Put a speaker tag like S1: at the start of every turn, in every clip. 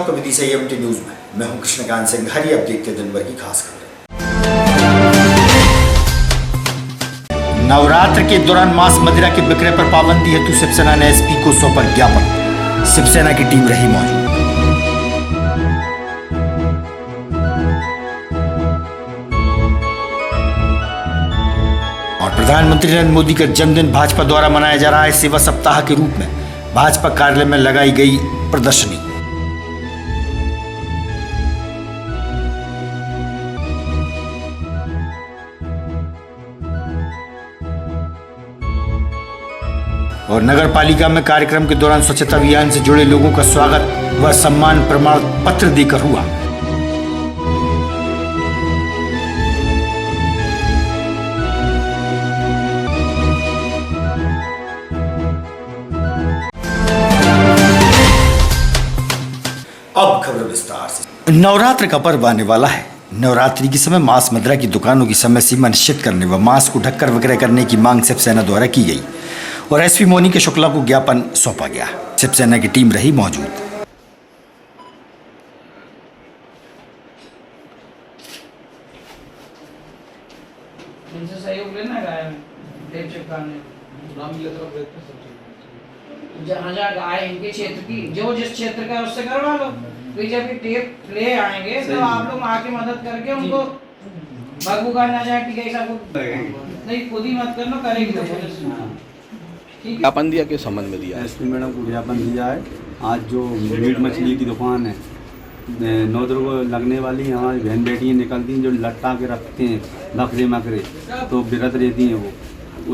S1: आपका विधि से MT news में मैं हूं कृष्णकांत सिंह। हरी अब देखते दिन भर की खास खबरें। नवरात्र के दौरान मांस मदिरा के बिक्रे पर पाबंदी हेतु शिवसेना ने एसपी को सौंपा ज्ञापन। शिवसेना की टीम रही मौजूद। और प्रधानमंत्री नरेंद्र मोदी का जन्मदिन भाजपा द्वारा मनाया जा रहा है सेवा सप्ताह के रूप में भाजपा कार्यालय में लगाई गई प्रदर्शनी। और नगर पालिका में कार्यक्रम के दौरान स्वच्छता अभियान से जुड़े लोगों का स्वागत व सम्मान प्रमाण पत्र देकर हुआ। अब खबर विस्तार से। नवरात्र का पर्व आने वाला है। नवरात्रि के समय मांस मदिरा की दुकानों की समय सीमा निश्चित करने व मांस को ढककर विक्रय करने की मांग शिवसेना द्वारा की गई और एसपी मोनी के शुक्ला को ज्ञापन सौंपा गया। शिवसेना की टीम रही मौजूद।
S2: सहयोग लेना जहाँ जहाँ गाय इनके क्षेत्र की जो जिस क्षेत्र का उससे करवा लो। तो जब ये टेप ले आएंगे तो आप लोग आके मदद करके उनको भगभुगा ना जाए। ठीक है, नहीं खुद ही मत करना, करेगी तो पुलिस।
S3: ज्ञापन दिया के संबंध में दिया
S4: एसपी मैडम को ज्ञापन दिया है। आज जो मीट मछली की दुकान है 9 को लगने वाली हमारी बहन बेटियाँ निकलती हैं जो लट्टा के रखते हैं बकरे मकरे, तो विरत रहती हैं। वो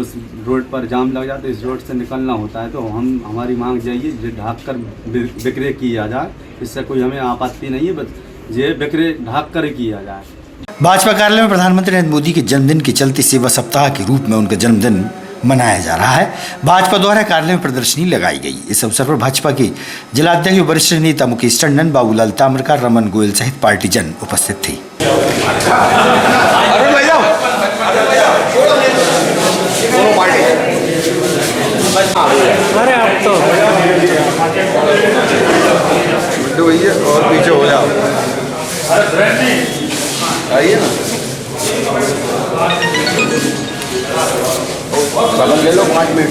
S4: उस रोड पर जाम लग जाता है, इस रोड से निकलना होता है। तो हमारी मांग चाहिए ढक कर विक्रय किया जाए। इससे कोई हमें आपत्ति नहीं है, बस ये विक्रय ढक कर किया जाए।
S1: भाजपा कार्यालय में प्रधानमंत्री नरेंद्र मोदी के जन्मदिन के चलते सेवा सप्ताह के रूप में उनका जन्मदिन मनाया जा रहा है। भाजपा द्वारा कार्यालय में प्रदर्शनी लगाई गई। इस अवसर पर भाजपा के जिलाध्यक्ष वरिष्ठ नेता मुकेश टंडन, बाबूलाल ताम्रकार, रमन गोयल सहित पार्टी जन उपस्थित थे।
S5: अरे आप तो
S6: भैया और पीछे हो जाओ, आइए ना, बगल ले लो 5 मिनट।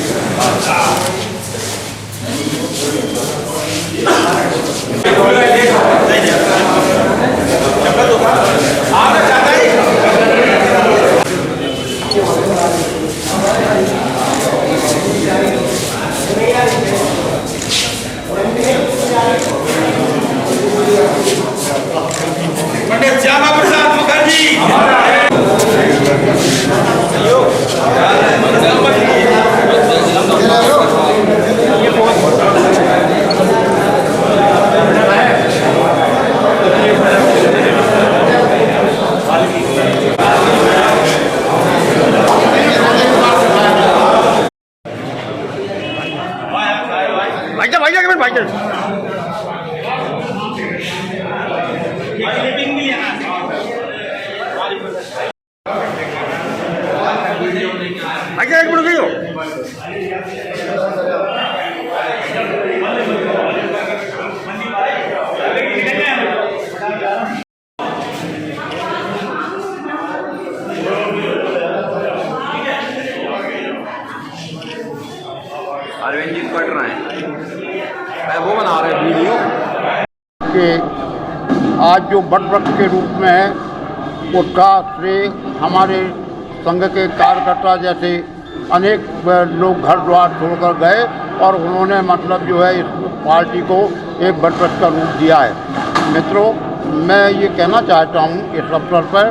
S7: श्यामा प्रसाद मुखर्जी
S6: आगे एक मिनट गई हो। अरविंद जी कट रहे हैं, वो बना रहे वीडियो
S8: कि आज जो बट वृक्ष के रूप में है उसका श्रेय हमारे संघ के कार्यकर्ता जैसे अनेक लोग घर द्वार छोड़कर गए और उन्होंने मतलब जो है इस पार्टी को एक बट वृक्ष का रूप दिया है। मित्रों, मैं ये कहना चाहता हूँ इस अवसर पर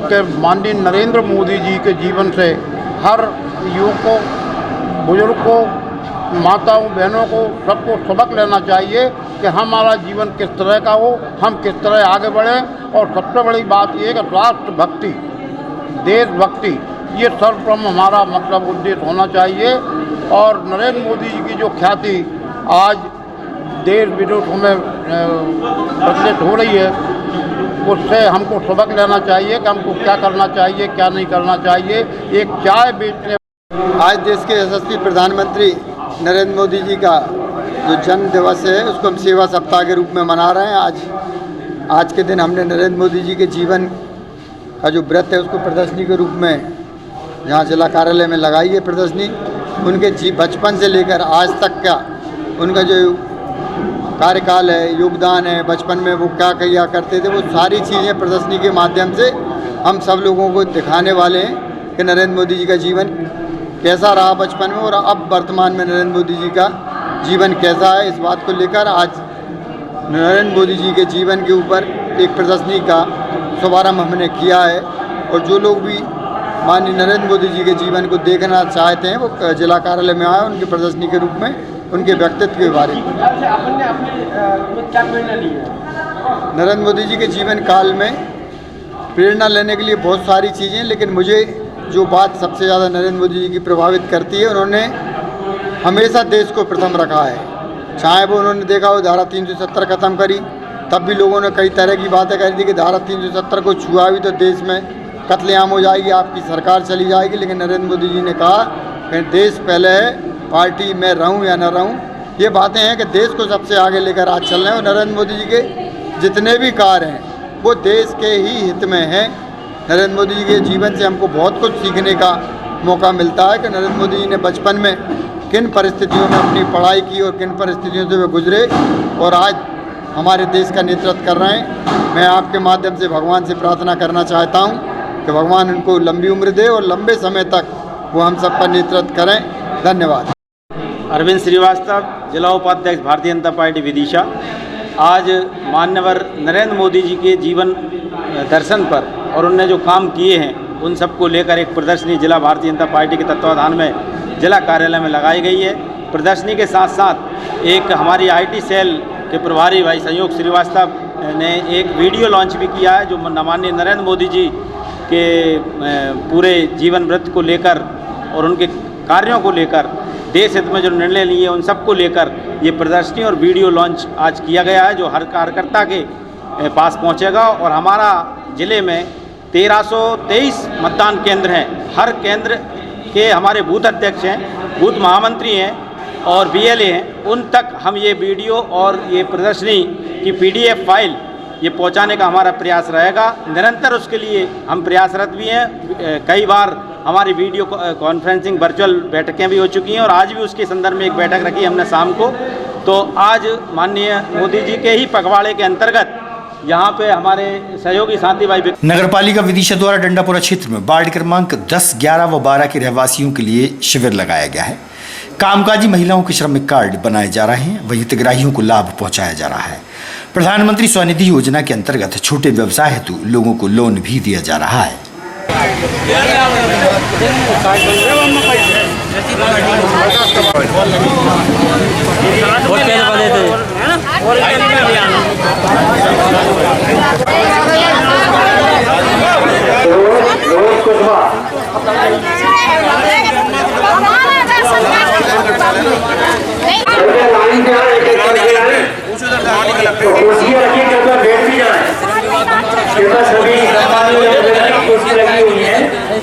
S8: कि माननीय नरेंद्र मोदी जी के जीवन से हर युवकों, बुजुर्गों, माताओं, बहनों को सबको सबक लेना चाहिए कि हमारा जीवन किस तरह का हो, हम किस तरह आगे बढ़ें। और सबसे बड़ी बात ये कि राष्ट्र भक्ति, देशभक्ति, ये सर्वप्रथम हमारा मतलब उद्देश्य होना चाहिए। और नरेंद्र मोदी जी की जो ख्याति आज देश विदेशों में प्रचलित हो रही है, उससे हमको सबक लेना चाहिए कि हमको क्या करना चाहिए, क्या नहीं करना चाहिए। एक चाय बेचने
S9: आज देश के यशस्वी प्रधानमंत्री नरेंद्र मोदी जी का
S3: जो जन्म दिवस है उसको हम सेवा सप्ताह के रूप में मना रहे हैं। आज के दिन हमने नरेंद्र मोदी जी के जीवन का जो व्रत है उसको प्रदर्शनी के रूप में यहाँ जिला कार्यालय में लगाई है प्रदर्शनी। उनके बचपन से लेकर आज तक का उनका जो कार्यकाल है, योगदान है, बचपन में वो क्या किया करते थे, वो सारी चीज़ें प्रदर्शनी के माध्यम से हम सब लोगों को दिखाने वाले हैं कि नरेंद्र मोदी जी का जीवन कैसा रहा बचपन में और अब वर्तमान में नरेंद्र मोदी जी का जीवन कैसा है। इस बात को लेकर आज नरेंद्र मोदी जी के जीवन के ऊपर एक प्रदर्शनी का शुभारम्भ हमने किया है और जो लोग भी माननीय नरेंद्र मोदी जी के जीवन को देखना चाहते हैं वो जिला कार्यालय में आए, उनकी प्रदर्शनी के रूप में उनके व्यक्तित्व के बारे में। नरेंद्र मोदी जी के जीवन काल में प्रेरणा लेने के लिए बहुत सारी चीज़ें, लेकिन मुझे जो बात सबसे ज़्यादा नरेंद्र मोदी जी की प्रभावित करती है, उन्होंने हमेशा देश को प्रथम रखा है। चाहे वो उन्होंने देखा हो धारा 370 खत्म करी, तब भी लोगों ने कई तरह की बातें करी थी कि धारा 370 को छुआ भी तो देश में कत्लेआम हो जाएगी, आपकी सरकार चली जाएगी। लेकिन नरेंद्र मोदी जी ने कहा कि देश पहले है, पार्टी में रहूं या न रहूं। ये बातें हैं कि देश को सबसे आगे लेकर आज चल रहे हैं और नरेंद्र मोदी जी के जितने भी कार्य हैं वो देश के ही हित में हैं। नरेंद्र मोदी जी के जीवन से हमको बहुत कुछ सीखने का मौका मिलता है कि नरेंद्र मोदी जी ने बचपन में किन परिस्थितियों में अपनी पढ़ाई की और किन परिस्थितियों से वे गुजरे और आज हमारे देश का नेतृत्व कर रहे हैं। मैं आपके माध्यम से भगवान से प्रार्थना करना चाहता हूं कि भगवान उनको लंबी उम्र दे और लंबे समय तक वो हम सबका नेतृत्व करें। धन्यवाद।
S5: अरविंद श्रीवास्तव, जिला उपाध्यक्ष भारतीय जनता पार्टी विदिशा। आज मान्यवर नरेंद्र मोदी जी के जीवन दर्शन पर और उनने जो काम किए हैं उन सबको लेकर एक प्रदर्शनी जिला भारतीय जनता पार्टी के तत्वाधान में जिला कार्यालय में लगाई गई है। प्रदर्शनी के साथ साथ एक हमारी IT सेल के प्रभारी भाई संयोग श्रीवास्तव ने एक वीडियो लॉन्च भी किया है जो माननीय नरेंद्र मोदी जी के पूरे जीवन व्रत को लेकर और उनके कार्यों को लेकर देश हित में जो निर्णय लिए उन सबको लेकर ये प्रदर्शनी और वीडियो लॉन्च आज किया गया है जो हर कार्यकर्ता के पास पहुंचेगा। और हमारा ज़िले में 1323 मतदान केंद्र हैं। हर केंद्र के हमारे बूथ अध्यक्ष हैं, बूथ महामंत्री हैं और BLA हैं, उन तक हम ये वीडियो और ये प्रदर्शनी की PDF फाइल ये पहुंचाने का हमारा प्रयास रहेगा। निरंतर उसके लिए हम प्रयासरत भी हैं। कई बार हमारी वीडियो कॉन्फ्रेंसिंग वर्चुअल बैठकें भी हो चुकी हैं और आज भी उसके संदर्भ में एक बैठक रखी हमने शाम को। तो आज माननीय मोदी जी के ही पखवाड़े के अंतर्गत यहाँ पे हमारे सहयोगी साथी भाई
S1: नगरपालिका विदिशा द्वारा डंडापुरा क्षेत्र में वार्ड क्रमांक 10, 11 व 12 के रहवासियों के लिए शिविर लगाया गया है। कामकाजी महिलाओं के श्रमिक कार्ड बनाए जा रहे हैं, वहीं हितग्राहियों को लाभ पहुंचाया जा रहा है। प्रधानमंत्री स्वनिधि योजना के अंतर्गत छोटे व्यवसाय हेतु लोगों को लोन भी दिया जा रहा है।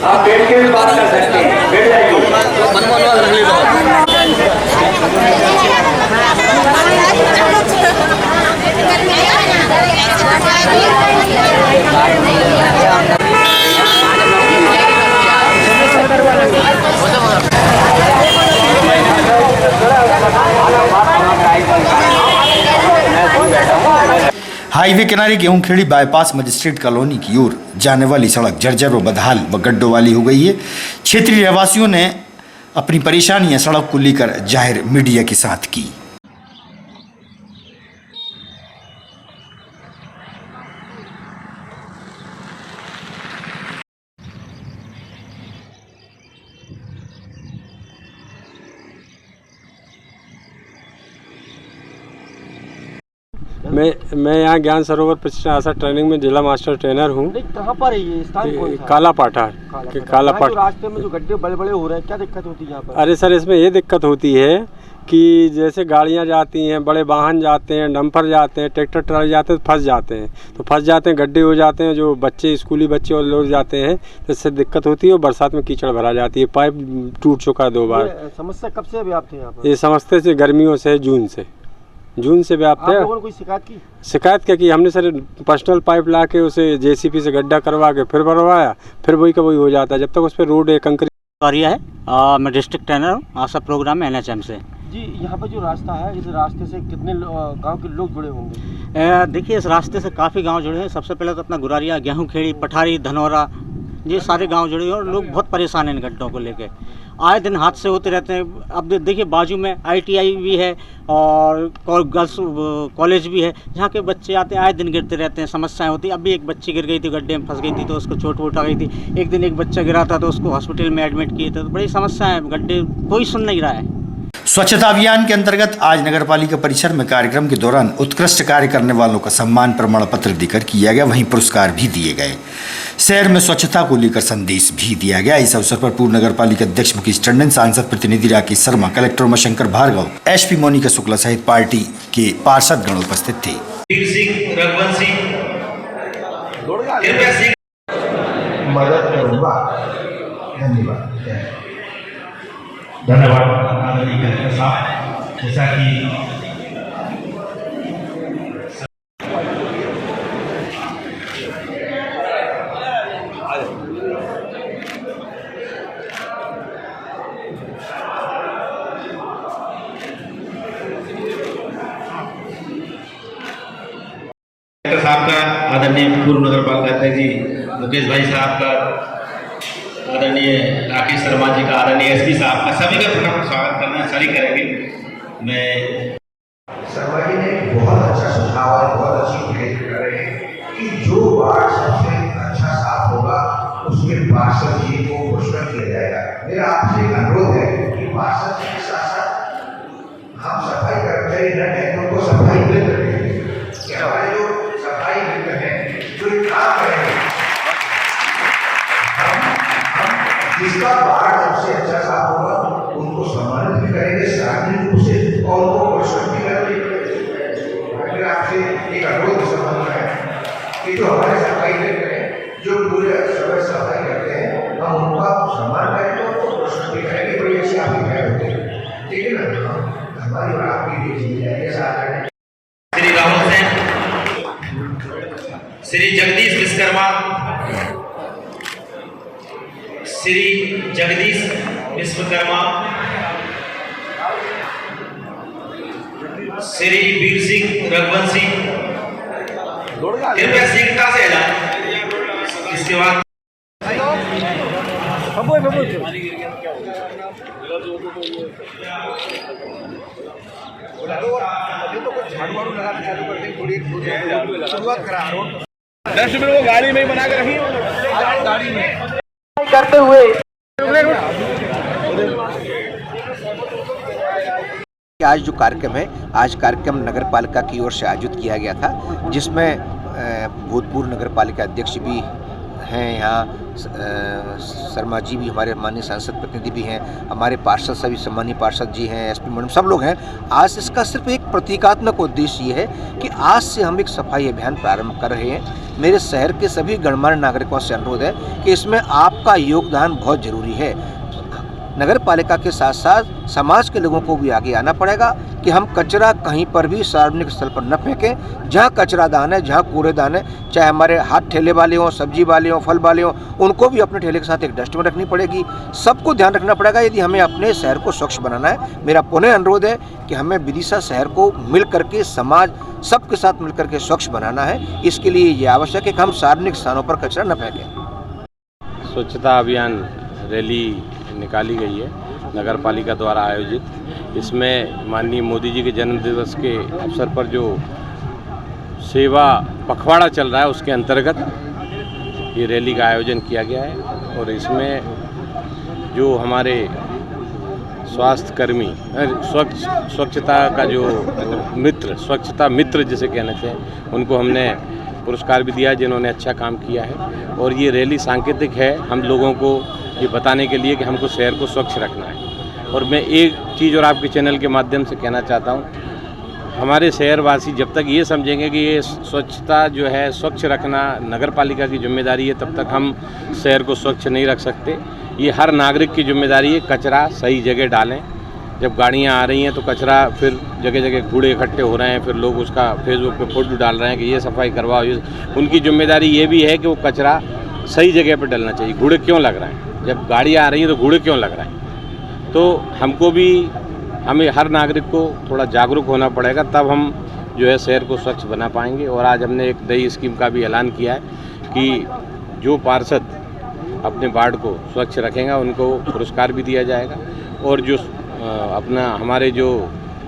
S9: आप बैठ के भी बात कर सकते हैं, बैठ जाइए।
S1: हाईवे किनारे गेहूंखेड़ी बाईपास मजिस्ट्रेट कॉलोनी की ओर जाने वाली सड़क जर्जर व बदहाल व गड्ढों वाली हो गई है। क्षेत्रीय रहवासियों ने अपनी परेशानियां सड़क को लेकर जाहिर मीडिया के साथ की।
S10: मैं यहाँ ज्ञान सरोवर प्रशिक्षण आशा ट्रेनिंग में जिला मास्टर ट्रेनर हूँ।
S9: कहाँ पर है ये स्थान कौन सा?
S10: काला पाठा। काला पाठा
S9: रास्ते में जो गड्ढे बड़े बड़े हो रहे हैं, क्या दिक्कत होती है यहाँ पर?
S10: अरे सर, इसमें ये दिक्कत होती है कि जैसे गाड़ियाँ जाती हैं, बड़े वाहन जाते हैं, डंपर जाते हैं, ट्रैक्टर ट्राली जाते हैं, तो फंस जाते हैं, गड्ढे हो जाते हैं। जो बच्चे, स्कूली बच्चे और लोग जाते हैं तो इससे दिक्कत होती है और बरसात में कीचड़ भरा जाती है। पाइप टूट चुका है 2 बार।
S9: समस्या कब से अभी आप थे यहाँ पर?
S10: ये समझते से गर्मियों से, जून से। जून से व्याप्त है।
S11: लोगों ने कोई शिकायत की?
S10: शिकायत क्या की हमने सर, पर्सनल पाइप ला के उसे जेसीबी से गड्ढा करवा के फिर भरवाया, फिर वही का वही हो जाता है जब तक उस पर रोड कंक्रीट
S12: कार्य है। मैं डिस्ट्रिक्ट ट्रेनर हूँ, आशा प्रोग्राम में NHM से।
S11: जी, यहाँ पर जो रास्ता है, इस रास्ते से कितने गांव के लोग जुड़े होंगे?
S12: देखिए, इस रास्ते से काफ़ी गांव जुड़े हैं। सबसे पहले तो अपना गुरारिया, गेहूं खेड़ी, पठारी, धनौरा, ये सारे गांव जुड़े हैं और लोग बहुत परेशान हैं इन गड्ढों को लेके। आए दिन हादसे होते रहते हैं। अब देखिए, बाजू में ITI भी है और गर्ल्स कॉलेज भी है, जहाँ के बच्चे आते हैं, आए दिन गिरते रहते हैं, समस्याएं होती हैं। अभी एक बच्ची गिर गई थी, गड्ढे में फंस गई थी तो उसको चोट वोट आ गई थी। एक दिन एक बच्चा गिरा था तो उसको हॉस्पिटल में एडमिट किए थे। तो बड़ी समस्याएं, गड्ढे कोई सुन नहीं रहा है।
S1: स्वच्छता अभियान के अंतर्गत आज नगरपालिका परिसर में कार्यक्रम के दौरान उत्कृष्ट कार्य करने वालों का सम्मान प्रमाण पत्र देकर किया गया, वहीं पुरस्कार भी दिए गए। शहर में स्वच्छता को लेकर संदेश भी दिया गया। इस अवसर पर पूर्व नगरपालिका अध्यक्ष मुकेश टंडन, सांसद प्रतिनिधि राकेश शर्मा, कलेक्टर उमाशंकर भार्गव, SP मोनिका शुक्ला सहित पार्टी के पार्षद गण उपस्थित थे।
S7: मदद करूंगा। धन्यवाद। धन्यवाद आदरणीय कलेक्टर साहब। जैसा कि साहब का, आदरणीय पूर्व नगरपालिका अध्यक्ष जी मुकेश भाई साहब का, आदरणीय राकेश शर्मा जी का, आदरणीय SP साहब का, सभी का फटाफट स्वागत करना सारी करेंगे। मैं शर्मा जी ने बहुत अच्छा सुझाव और बहुत अच्छी भेंट कर रहे हैं कि जो वार्ड सबसे अच्छा साफ होगा उसके पार्षद जी को पुरस्कार किया जाएगा। मेरा आपसे एक अनुरोध है कि पार्षद जी के साथ साथ हम सफाई कर्मचारी न हैं, उनको सफाई मित्र करें कि हमारे जो सफाई मित्र हैं जो काम करेंगे, जिसका वार्ड सबसे अच्छा साफ होगा उनको सम्मानित भी करेंगे सार्वजनिक रूप से और उनको पुरस्कृत भी करेंगे। फिर आपसे एक अनुरोध संबंध है कि जो हमारे सफाई मित्र हैं जो पूरे समय सफाई करते हैं, हम उनका सम्मान करेंगे और उनको पुरस्कृत भी करेंगे। बड़ी अच्छी आपकी खैर होती है, ठीक है ना? हमारी और आपकी भी जिम्मेदारी साथ। श्री राहुल सेन, श्री जगदीश विश्वकर्मा, श्री जगदीश विश्वकर्मा, श्री वीर सिंह रघुवंशी, कृपया शीघ्रता से ऐलान। इसके बाद शुरुआत करा 10 मिनट वो गाड़ी में ही बना कर रखी गाड़ी में करते हुए।
S13: आज जो कार्यक्रम है, आज कार्यक्रम नगर पालिका की ओर से आयोजित किया गया था, जिसमें भूतपूर्व नगर पालिका अध्यक्ष भी हैं, यहाँ शर्मा जी भी, हमारे माननीय सांसद प्रतिनिधि भी हैं, हमारे पार्षद सभी सम्मानीय पार्षद जी हैं, SP मैडम, सब लोग हैं। आज इसका सिर्फ एक प्रतीकात्मक उद्देश्य ये है कि आज से हम एक सफाई अभियान प्रारंभ कर रहे हैं। मेरे शहर के सभी गणमान्य नागरिकों से अनुरोध है कि इसमें आपका योगदान बहुत जरूरी है। नगर पालिका के साथ साथ समाज के लोगों को भी आगे आना पड़ेगा कि हम कचरा कहीं पर भी सार्वजनिक स्थल पर न फेंकें। जहाँ कचरादान है, जहाँ कूड़ेदान है, चाहे हमारे हाथ ठेले वाले हों, सब्जी वाले हों, फल वाले हों, उनको भी अपने ठेले के साथ एक डस्टबिन रखनी पड़ेगी। सबको ध्यान रखना पड़ेगा यदि हमें अपने शहर को स्वच्छ बनाना है। मेरा पुनः अनुरोध है कि हमें विदिशा शहर को मिल करके, समाज सबके साथ मिल करके स्वच्छ बनाना है। इसके लिए ये आवश्यक है कि हम सार्वजनिक स्थानों पर कचरा न फेंकें।
S14: स्वच्छता अभियान रैली निकाली गई है नगर पालिका द्वारा आयोजित। इसमें माननीय मोदी जी के जन्म दिवस के अवसर पर जो सेवा पखवाड़ा चल रहा है उसके अंतर्गत ये रैली का आयोजन किया गया है। और इसमें जो हमारे स्वास्थ्य कर्मी, स्वच्छता का जो मित्र, स्वच्छता मित्र जिसे कहना चाहिए, उनको हमने पुरस्कार भी दिया जिन्होंने अच्छा काम किया है। और ये रैली सांकेतिक है हम लोगों को ये बताने के लिए कि हमको शहर को स्वच्छ रखना है। और मैं एक चीज़ और आपके चैनल के माध्यम से कहना चाहता हूँ, हमारे शहरवासी जब तक ये समझेंगे कि ये स्वच्छता जो है, स्वच्छ रखना नगर पालिका की जिम्मेदारी है, तब तक हम शहर को स्वच्छ नहीं रख सकते। ये हर नागरिक की जिम्मेदारी है, कचरा सही जगह डालें। जब गाड़ियाँ आ रही हैं तो कचरा फिर जगह जगह कूड़े इकट्ठे हो रहे हैं, फिर लोग उसका फेसबुक पे फोटो डाल रहे हैं कि ये सफाई करवाओ। उनकी जिम्मेदारी ये भी है कि वो कचरा सही जगह पर डलना चाहिए। कूड़े क्यों लग रहे हैं, जब गाड़ियाँ आ रही हैं तो कूड़े क्यों लग रहे हैं? तो हमें हर नागरिक को थोड़ा जागरूक होना पड़ेगा, तब हम जो है शहर को स्वच्छ बना पाएंगे। और आज हमने एक नई स्कीम का भी ऐलान किया है कि जो पार्षद अपने वार्ड को स्वच्छ रखेगा उनको पुरस्कार भी दिया जाएगा, और जो हमारे जो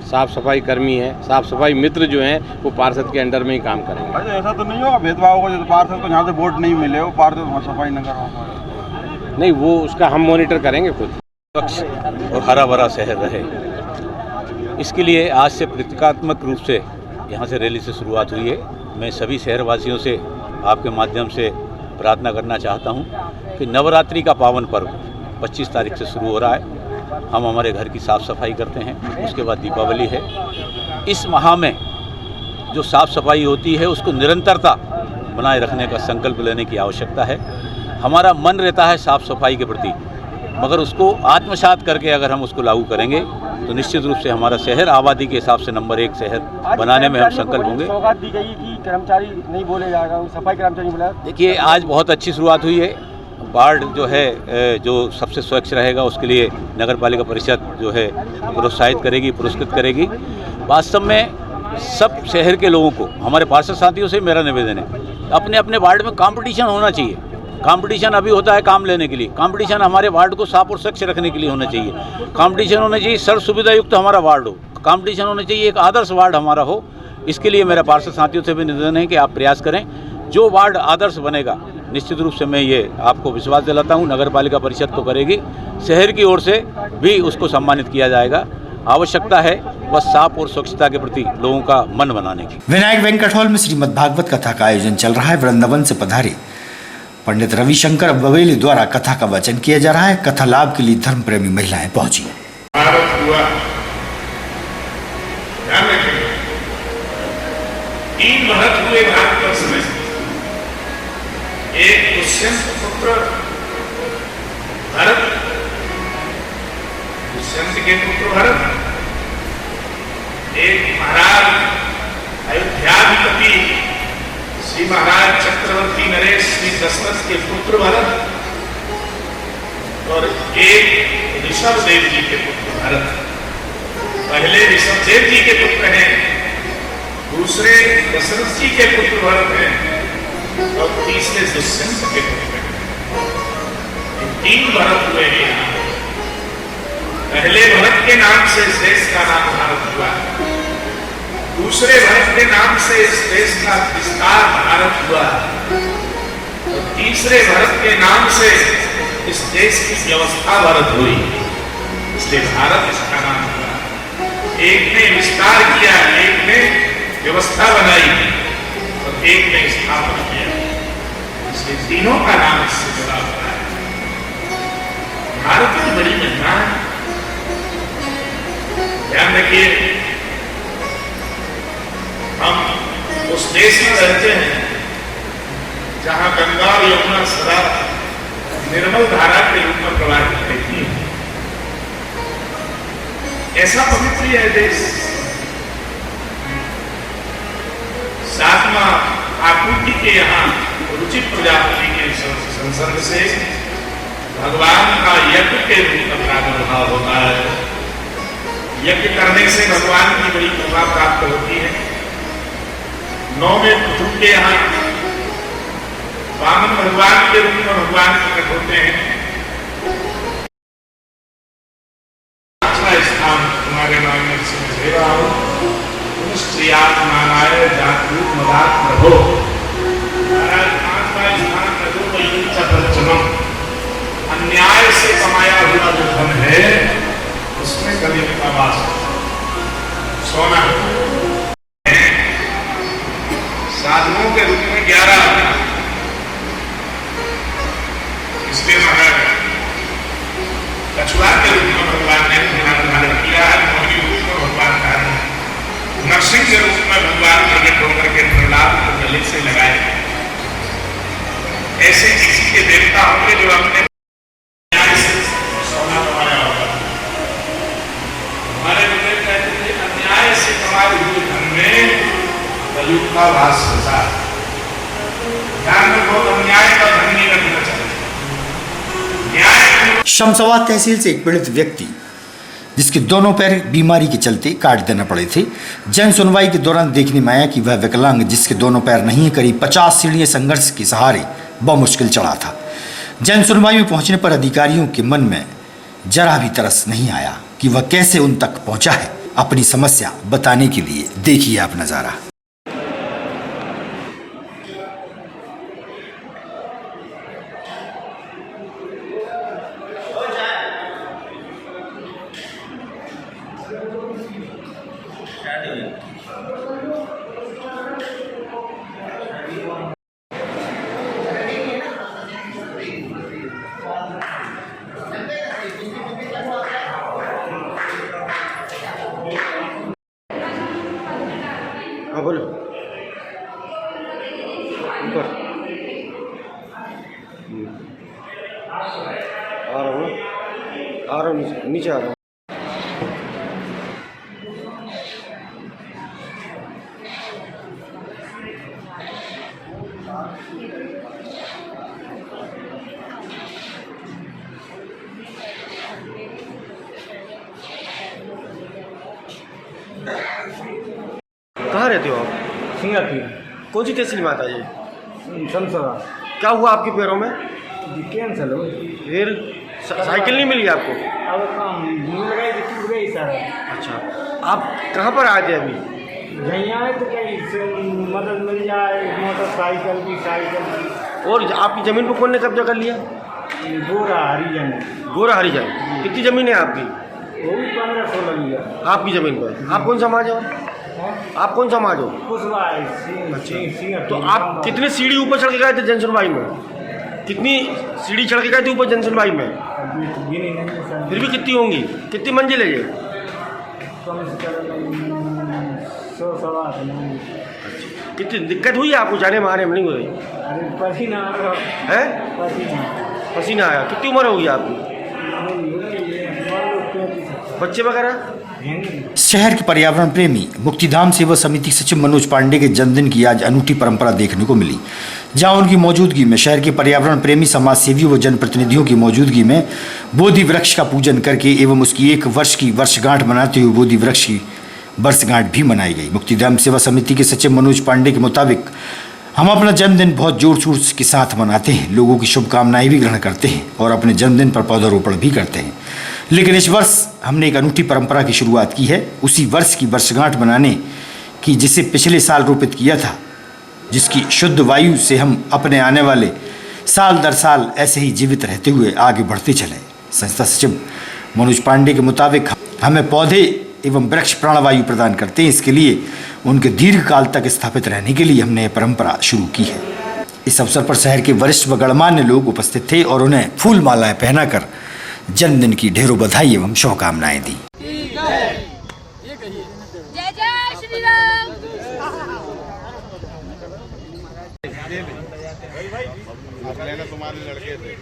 S14: साफ़ सफाई कर्मी हैं, साफ़ सफाई मित्र जो हैं, वो पार्षद के अंडर में ही काम करेंगे।
S11: ऐसा तो नहीं होगा भेदभाव होगा, जैसे पार्षद को यहाँ से वोट नहीं मिले वो पार्षद वहाँ सफाई न करवा?
S14: नहीं, वो उसका हम मॉनिटर करेंगे खुद।
S15: स्वच्छ और हरा भरा शहर रहे, इसके लिए आज से प्रतीकात्मक रूप से यहाँ से रैली से शुरुआत हुई है। मैं सभी शहरवासियों से आपके माध्यम से प्रार्थना करना चाहता हूँ कि नवरात्रि का पावन पर्व 25 तारीख से शुरू हो रहा है। हम हमारे घर की साफ़ सफाई करते हैं, उसके बाद दीपावली है। इस माह में जो साफ़ सफाई होती है उसको निरंतरता बनाए रखने का संकल्प लेने की आवश्यकता है। हमारा मन रहता है साफ़ सफाई के प्रति, मगर उसको आत्मसात करके अगर हम उसको लागू करेंगे तो निश्चित रूप से हमारा शहर आबादी के हिसाब से नंबर 1 शहर बनाने में हम संकल्प होंगे।
S11: सौगात दी गई कि कर्मचारी नहीं बोले जाएगा, सफाई कर्मचारी बोला।
S15: देखिए, आज बहुत अच्छी शुरुआत हुई है। वार्ड जो है जो सबसे स्वच्छ रहेगा उसके लिए नगर पालिका परिषद जो है प्रोत्साहित करेगी, पुरस्कृत करेगी। वास्तव में सब शहर के लोगों को, हमारे पार्षद साथियों से मेरा निवेदन है, अपने अपने वार्ड में कंपटीशन होना चाहिए। कंपटीशन अभी होता है काम लेने के लिए, कंपटीशन हमारे वार्ड को साफ और स्वच्छ रखने के लिए होना चाहिए। कंपटीशन होना चाहिए सर्व सुविधा युक्त हमारा वार्ड हो, कंपटीशन होना चाहिए एक आदर्श वार्ड हमारा हो। इसके लिए मेरा पार्षद साथियों से भी निवेदन है कि आप प्रयास करें। जो वार्ड आदर्श बनेगा निश्चित रूप से मैं ये आपको विश्वास दिलाता हूँ नगर पालिका परिषद तो करेगी, शहर की ओर से भी उसको सम्मानित किया जाएगा। आवश्यकता है बस साफ और स्वच्छता के प्रति लोगों का मन बनाने की।
S1: विनायक वेंकट हॉल में श्रीमद् भागवत कथा का आयोजन चल रहा है। वृंदावन से पधारे पंडित रविशंकर बवेली द्वारा कथा का वाचन किया जा रहा है। कथा लाभ के लिए धर्म प्रेमी महिलाएं पहुंची।
S16: तीन महत हुए भारतवर्ष में, एक दुष्यंत पुत्र भरत, दुष्यंत के पुत्र भरत, एक महाराज अयोध्याधिपति श्री महाराज चक्रवर्ती नरेश श्री दशरथ के पुत्र भरत, और एक ऋषभ देव जी के पुत्र भरत। पहले ऋषभ देव जी के पुत्र हैं, दूसरे दशरथ जी के पुत्र भरत हैं, और तीसरे दुष्यंत के पुत्र हैं। तीन भरत हुए हैं। पहले भरत के नाम से इस देश का नाम भारत हुआ, दूसरे भरत के नाम से इस देश का विस्तार भारत हुआ, और तीसरे भरत के नाम से इस देश की व्यवस्था भारत हुई, इसलिए भारत इसका नाम हुआ। एक ने विस्तार किया, एक ने व्यवस्था बनाई, और एक ने स्थापना किया, इसलिए तीनों का नाम इससे जुड़ा हुआ है। भारत की बड़ी महिमा है, ध्यान रखिए। हम उस देश में रहते हैं जहां गंगा और यमुना सदा निर्मल धारा के रूप में प्रवाहित रहती है। ऐसा पवित्र है देश। सातवां आकृति के यहाँ रुचित प्रजापति के संसर्ग से भगवान का यज्ञ के रूप में प्रादुर्भाव होता है। यज्ञ करने से भगवान की बड़ी कृपा प्राप्त होती है। 9वें पृथु के यहाँ वामन भगवान के रूप में भगवान प्रकट होते हैं। अच्छा स्थान तुम्हारे नाम में समझ रहा हूं, नारायण जागरूक मदात प्रभो। महाराज 5वां स्थान रघुपति अन्याय से कमाया हुआ जो धन है उसमें कभी का वास सोना। साधुओं के रूप में 11, इसलिए महाराज कछुआ के रूप में भगवान ने ध्यान धारण किया है। मोहिनी रूप में भगवान का नरसिंह के रूप में भगवान प्रकट होकर के प्रहलाद को गले से लगाए। ऐसे किसी के देवता होंगे जो अपने न्याय से सोना कमाया होगा। को अन्याय का धन नहीं रखना चाहिए। न्याय
S1: शमशाबाद तहसील से एक पीड़ित व्यक्ति जिसके दोनों पैर बीमारी के चलते काट देना पड़े थे, जन सुनवाई के दौरान देखने में आया कि वह विकलांग जिसके दोनों पैर नहीं है करीब 50 सीढ़ियां संघर्ष के सहारे बमुश्किल चढ़ा था। जन सुनवाई में पहुंचने पर अधिकारियों के मन में जरा भी तरस नहीं आया कि वह कैसे उन तक पहुंचा है अपनी समस्या बताने के लिए। देखिए आप नजारा।
S11: हाँ बोलो ऊपर आ रहा हूँ नीचे आ रहा हूँ। कहाँ रहते हो आप?
S17: सिंगापुर।
S11: कौन सी तहसील में आता है ये?
S17: शमशाबाद।
S11: क्या हुआ आपके पैरों में?
S17: कैंसल हो।
S11: फिर साइकिल नहीं मिली आपको?
S17: अब काम लगाई तो टूट गई सर।
S11: अच्छा, आप कहाँ पर आए थे अभी?
S17: यहीं आए तो कहीं मदद मिल जाए, मोटरसाइकिल की साइकिल की।
S11: और आपकी ज़मीन पर कौन ने कब्जा कर लिया?
S17: गोरा हरिजन।
S11: गोरा हरिजन। कितनी ज़मीन है आपकी?
S17: वो भी 15-16 बीघा।
S11: आपकी ज़मीन पर। आप कौन समाज हो? आप कौन समाज हो? तो आप कितनी सीढ़ी ऊपर चढ़ के गए थे जन सुनवाई में? कितनी सीढ़ी चढ़ के गए थे ऊपर जन सुनवाई में? फिर भी कितनी होंगी? कितनी मंजिल है ये? कितनी दिक्कत हुई आपको जाने में आने में? नहीं हो रही?
S17: पसीना
S11: है? पसीना आया। कितनी उम्र होगी आपकी? बच्चे वगैरह?
S1: शहर के पर्यावरण प्रेमी मुक्तिधाम सेवा समिति सचिव मनोज पांडे के जन्मदिन की आज अनूठी परंपरा देखने को मिली, जहां उनकी मौजूदगी में शहर के पर्यावरण प्रेमी समाज सेवियों व जनप्रतिनिधियों की मौजूदगी में बोधि वृक्ष का पूजन करके एवं उसकी 1 वर्ष की वर्षगांठ मनाते हुए बोधि वृक्ष की वर्षगांठ भी मनाई गई। मुक्तिधाम सेवा समिति के सचिव मनोज पांडे के मुताबिक हम अपना जन्मदिन बहुत जोर शोर के साथ मनाते हैं, लोगों की शुभकामनाएं भी ग्रहण करते हैं और अपने जन्मदिन पर पौधारोपण भी करते हैं, लेकिन इस वर्ष हमने एक अनूठी परंपरा की शुरुआत की है, उसी वर्ष की वर्षगांठ मनाने की जिसे पिछले साल रोपित किया था, जिसकी शुद्ध वायु से हम अपने आने वाले साल दर साल ऐसे ही जीवित रहते हुए आगे बढ़ते चले। संस्था सचिव मनोज पांडे के मुताबिक हमें पौधे एवं वृक्ष प्राणवायु प्रदान करते हैं, इसके लिए उनके दीर्घ काल तक स्थापित रहने के लिए हमने यह परंपरा शुरू की है। इस अवसर पर शहर के वरिष्ठ व गणमान्य लोग उपस्थित थे और उन्हें फूल मालाएं पहनाकर जन्मदिन की ढेरों बधाई एवं शुभकामनाएं दी।
S18: जय जय श्री राम।
S16: तुम्हारे लड़के थे।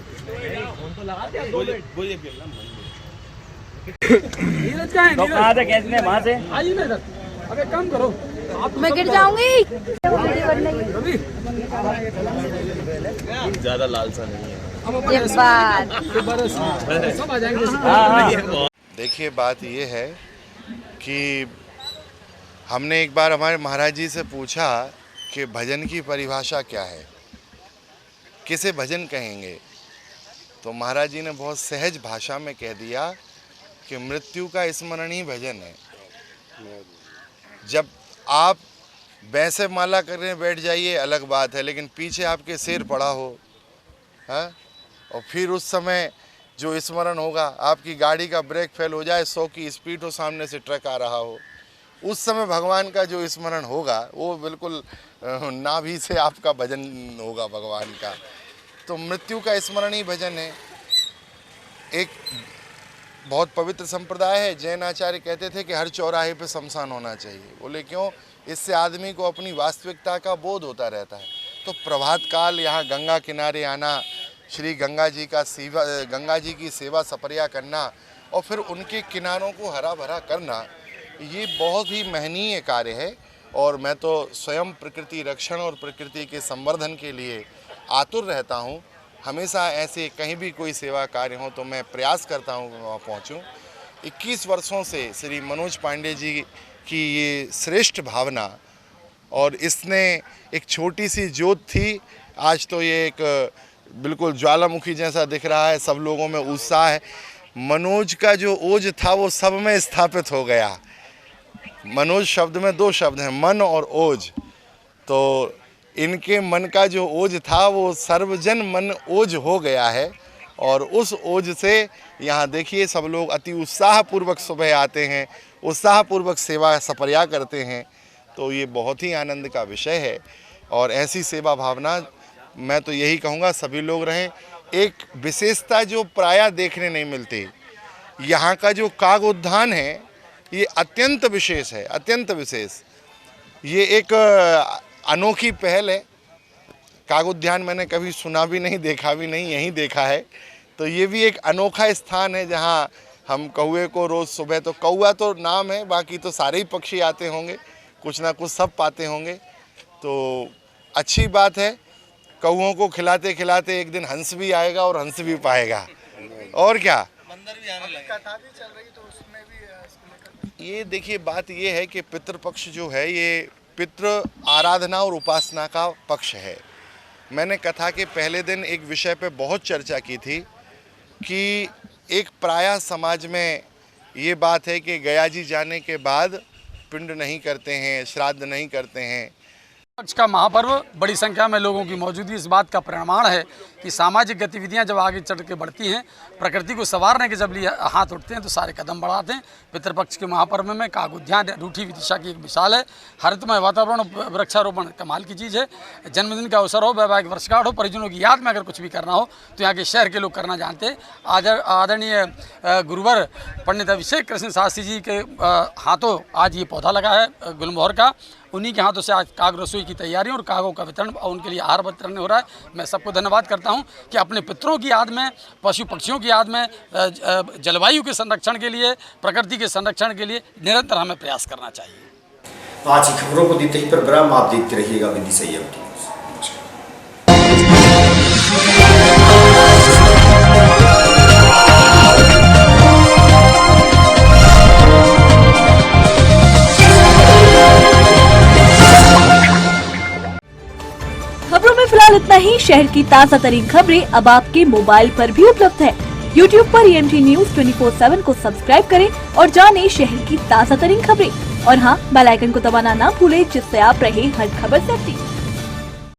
S18: कैसे वहाँ से अबे कम करो, मैं गिर जाऊंगी।
S6: ज्यादा लालसा नहीं है।
S19: देखिए, बात ये है कि हमने एक बार हमारे महाराज जी से पूछा कि भजन की परिभाषा क्या है, किसे भजन कहेंगे, तो महाराज जी ने बहुत सहज भाषा में कह दिया कि मृत्यु का स्मरण ही भजन है। जब आप वैसे माला करने बैठ जाइए अलग बात है, लेकिन पीछे आपके सिर पड़ा हो, हाँ, और फिर उस समय जो स्मरण होगा, आपकी गाड़ी का ब्रेक फेल हो जाए, 100 की स्पीड हो, सामने से ट्रक आ रहा हो, उस समय भगवान का जो स्मरण होगा वो बिल्कुल नाभि से आपका भजन होगा भगवान का। तो मृत्यु का स्मरण ही भजन है। एक बहुत पवित्र संप्रदाय है, जैन आचार्य कहते थे कि हर चौराहे पे शमशान होना चाहिए। बोले क्यों? इससे आदमी को अपनी वास्तविकता का बोध होता रहता है। तो प्रभात काल यहाँ गंगा किनारे आना, श्री गंगा जी की सेवा सपरिया करना और फिर उनके किनारों को हरा भरा करना, ये बहुत ही महनीय कार्य है। और मैं तो स्वयं प्रकृति रक्षण और प्रकृति के संवर्धन के लिए आतुर रहता हूँ। हमेशा ऐसे कहीं भी कोई सेवा कार्य हो तो मैं प्रयास करता हूँ कि वहाँ पहुँचूँ। 21 वर्षों से श्री मनोज पांडे जी की ये श्रेष्ठ भावना, और इसने एक छोटी सी ज्योत थी, आज तो ये एक बिल्कुल ज्वालामुखी जैसा दिख रहा है। सब लोगों में उत्साह है। मनोज का जो ओज था वो सब में स्थापित हो गया। मनोज शब्द में 2 शब्द हैं, मन और ओज। तो इनके मन का जो ओज था वो सर्वजन मन ओज हो गया है, और उस ओज से यहाँ देखिए सब लोग अति उत्साहपूर्वक सुबह आते हैं, उत्साहपूर्वक सेवा सपर्या करते हैं। तो ये बहुत ही आनंद का विषय है, और ऐसी सेवा भावना मैं तो यही कहूँगा सभी लोग रहें। एक विशेषता जो प्रायः देखने नहीं मिलती, यहाँ का जो कागोद्यान है ये अत्यंत विशेष है, अत्यंत विशेष। ये एक अनोखी पहल है। कागोद्यान मैंने कभी सुना भी नहीं, देखा भी नहीं, यहीं देखा है। तो ये भी एक अनोखा स्थान है जहाँ हम कौवे को रोज़ सुबह, तो कौवा तो नाम है, बाकी तो सारे ही पक्षी आते होंगे, कुछ ना कुछ सब पाते होंगे। तो अच्छी बात है। कौवों को खिलाते खिलाते एक दिन हंस भी आएगा और हंस भी पाएगा, और क्या। कथा भी चल रही तो उसमें भी ये देखिए, बात ये है कि पितृपक्ष जो है ये पितृ आराधना और उपासना का पक्ष है। मैंने कथा के पहले दिन एक विषय पे बहुत चर्चा की थी कि एक प्रायः समाज में ये बात है कि गया जी जाने के बाद पिंड नहीं करते हैं, श्राद्ध नहीं करते हैं।
S20: पक्ष का महापर्व बड़ी संख्या में लोगों की मौजूदगी इस बात का प्रमाण है कि सामाजिक गतिविधियां जब आगे चढ़ के बढ़ती हैं, प्रकृति को संवारने के जब लिए हाथ उठते हैं तो सारे कदम बढ़ाते हैं। पितृपक्ष के महापर्व में कागोद्यान रूठी विदिशा की एक मिसाल है। हरितमय वातावरण, वृक्षारोपण कमाल की चीज़ है। जन्मदिन का अवसर हो, वैवाहिक वर्षगांठ हो, परिजनों की याद में अगर कुछ भी करना हो तो यहाँ के शहर के लोग करना जानते हैं। आदरणीय गुरुवर पंडित अभिषेक कृष्ण शास्त्री जी के हाथों आज ये पौधा लगा है गुलमोहर का। उन्हीं के हाथों से आज काग रसोई की तैयारी और कागों का वितरण और उनके लिए आहार वितरण हो रहा है। मैं सबको धन्यवाद करता हूं कि अपने पितरों की याद में, पशु पक्षियों की याद में, जलवायु के संरक्षण के लिए, प्रकृति के संरक्षण के लिए निरंतर हमें प्रयास करना चाहिए।
S1: आज की खबरों को देते ही पर ब्राह्म आप देखते रहिएगा विधि संयम टीवी।
S21: खबरों में फिलहाल इतना ही। शहर की ताज़ा तरीन खबरें अब आपके मोबाइल पर भी उपलब्ध है। YouTube पर EMT News 24/7 को सब्सक्राइब करें और जानें शहर की ताज़ा तरीन खबरें। और हाँ, बेल आइकन को दबाना ना भूलें जिससे आप रहे हर खबर से अपडेट।